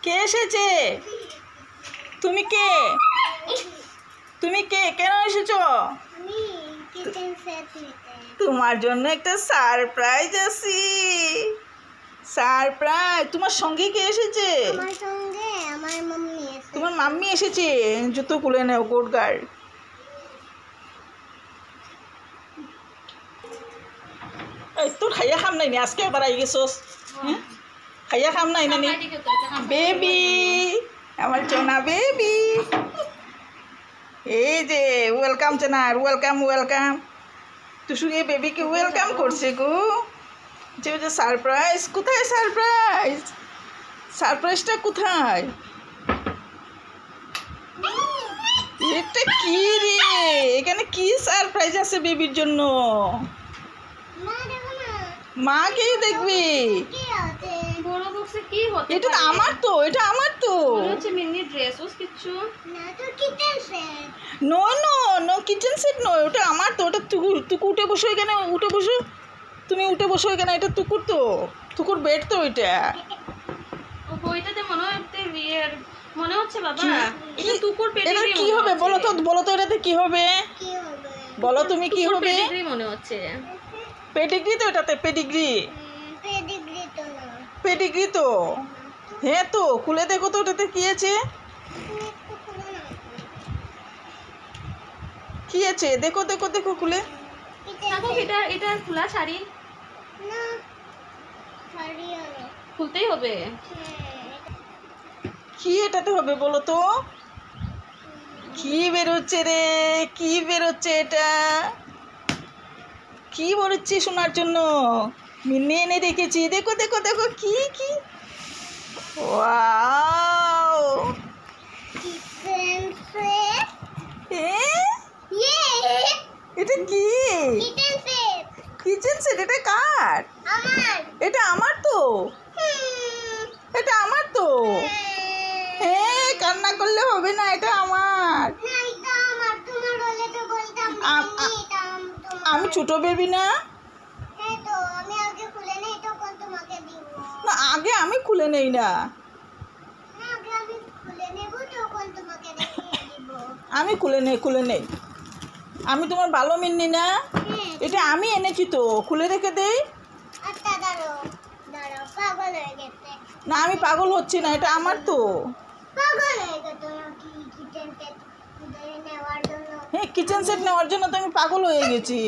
কে এসেছে? তুমি কে? তুমি কে? কেন এসেছো? তোমার জন্য একটা সারপ্রাইজ আছে। সারপ্রাইজ। তোমার সঙ্গে কে এসেছে? আমার সঙ্গে আমার মাম্মি এসেছে। তোমার মাম্মি এসেছে। জুতো খুলে নাও, কোট গার্ড। এই তোর খাইয়া খাম নাই নি আজকে আবার আই গেছোস? হ্যাঁ, খাইয়া খাম নাই না নি? বেবি, আমার চোনা বেবি। এই যে ওয়েলকাম চেনার, ওয়েলকাম ওয়েলকাম। টুসুকে বেবিকে ওয়েলকাম করছে গো। যে সারপ্রাইজ। কোথায় সারপ্রাইজ? সারপ্রাইজটা কোথায়? এটা কি রে? এখানে কি সারপ্রাইজ আছে বেবির জন্য? মা কে দেখবি? এটা তো আমার তো, এটা আমার তো। No no no, kitchen set নয়, ওটা আমার তো। ওটা তুকু উঠে বসো এখানে, উঠে বসো। তুমি উঠে বসো এখানে, এটা তুকুর তো, তুকুর বেড তো ওইটা। মনে হচ্ছে বাবা এটা তুকুর এটা কি হবে বলো তো, বলো তো এটাতে কি হবে? বলো তুমি কি হবে? পেডিগ্রি মনে হচ্ছে। পেডিগ্রি তো এটাতে, পেডিগ্রি। পেডিগ্রি তো না। পেডিগ্রি তো। হ্যাঁ তো, খুলে দেখো তো ওটাতে কি আছে। কি আছে দেখো দেখো দেখো, খুলে দেখো। এটা এটা খোলা শাড়ি না, শাড়ি হলো। খুলতেই হবে। কি এটাতে হবে বলো তো? কি বেরোচ্ছে রে? কি বেরোচ্ছে এটা? কি বেরোচ্ছে শোনার জন্য? মিন্নি এনে রেখেছি। দেখো দেখো দেখো, কি কি, ওয়াও। Kitchen set. এটা কি? Kitchen set kitchen set. এটা কার? আমার। এটা আমার তো। এটা আমার তো। হ্যাঁ, কান্না করলে হবে না, এটা আমার। না, এটা আমার। তোমার হলে তো বলতাম এটা তোমার। আমি ছোট বেবি না? হ্যাঁ তো, আমি আগে খুলে নেই তখন তোমাকে দিব। না, আগে আমি খুলে নেই না। না, আগে আমি খুলে নেব তখন তোমাকে দেখিয়ে দিব। আমি খুলে নেই, খুলে নেই। আমি তোমার ভালো মিন্নি না? হ্যাঁ। এটা আমি এনেছি তো, খুলে রেখে দেই। আচ্ছা, দাঁড়াও দাঁড়াও, পাগল হয়ে গেছে। না, আমি পাগল হচ্ছি না, এটা আমার তো। পাগল হয়ে গেছে নাকি কিচেন সেট নেওয়ার জন্য? হ্যাঁ, কিচেন সেট নেওয়ার জন্য তো আমি পাগল হয়ে গেছি।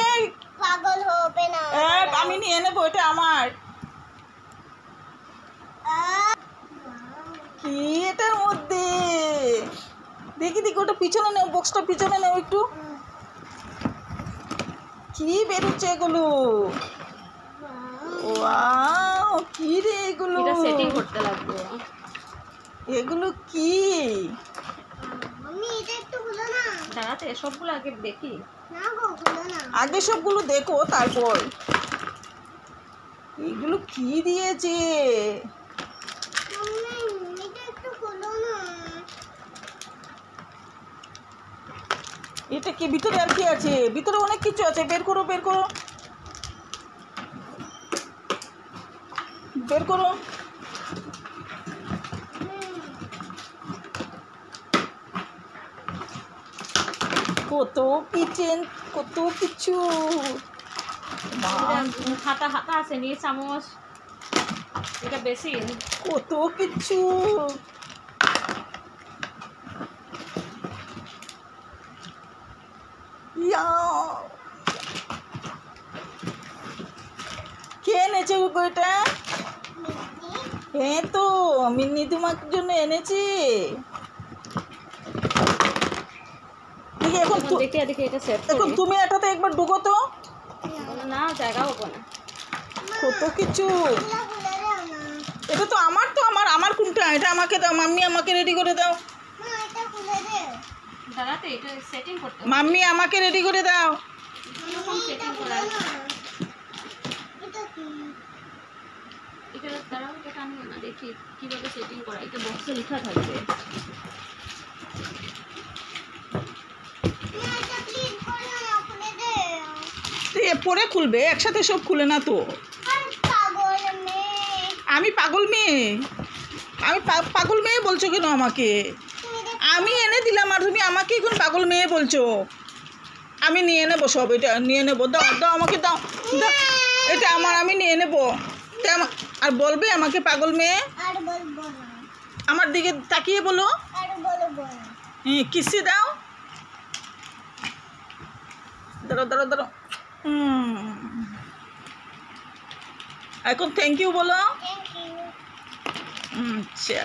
এই পাগল হবে না। আমি নিয়ে নেবো, এটা আমার। কি এটার মধ্যে? দেখি দেখি, ওটা পিছনে নেও, বক্সটা পিছনে নেও একটু। কি বেরোচ্ছে এগুলো? ওয়াও, কি রে এগুলো? এটা সেটিং করতে লাগবে। এগুলো কি? আমি এটা একটু খুলো না। দাঁড়াতে সবগুলো আগে দেখি। না গো, খুলো না। আগে সবগুলো দেখো তারপর। এগুলো কি দিয়েছে? এটা একটু খুলো না। এটা কি ভিতরে? আর কি আছে ভিতরে? অনেক কিছু আছে, বের করো বের করো বের করো। কত কিচেন, কত কিছু। হাতা হাতা আছে, নিয়ে চামচ, এটা বেশি। কত কিছু। কে এনেছে গো এটা? হ্যাঁ তো, মিন্নি তোমার জন্য এনেছি। এখন দেখি দেখি এটা সেট এখন করি। তুমি এটাতে একবার ঢুকো তো। না, জায়গা হবে না। কত কিছু। এগুলো খুলে দাও না। এটা তো আমার তো। আমার কোনটা? এটা আমাকে দাও। মাম্মি আমাকে রেডি করে দাও। না, এটা খুলে দাও। দাঁড়াতে এটা সেটিং করতে হবে। মাম্মি আমাকে রেডি করে দাও। এরকম সেটিং করা। এটা কি? এটা দাঁড়াও, এটা আমি না দেখি কিভাবে সেটিং করা। এটা বক্সে লেখা থাকবে। না, এটা ক্লিন করো না, খুলে দাও। তো এ পরে খুলবে, একসাথে সব খুলে না তো। আর পাগল মেয়ে। আমি পাগল মেয়ে? আমি পাগল মেয়ে বলছো কেন আমাকে? আমি এনে দিলাম আর তুমি আমাকে এখন পাগল মেয়ে বলছো। আমি নিয়ে নেবো সব, এটা নিয়ে নেবো। দাও দাও আমাকে, দাও দাও, এটা আমার, আমি নিয়ে নেবো। আর বলবে আমাকে পাগল মেয়ে? আর বলবো না, আমার দিকে তাকিয়ে বলো। আর বলবো না। হ্যাঁ, কিসে দাও। দাঁড়ো দাঁড়ো দাঁড়ো। এখন থ্যাংক ইউ বলো। Thank you. আচ্ছা,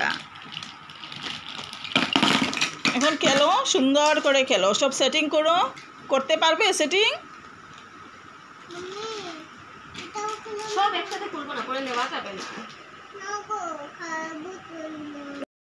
এখন খেলো, সুন্দর করে খেলো, সব সেটিং করো। করতে পারবে সেটিং? এটাও কোনো সব একসাথে করবো না, করে নেওয়া যাবে না। না গো, খাবো তুলবো।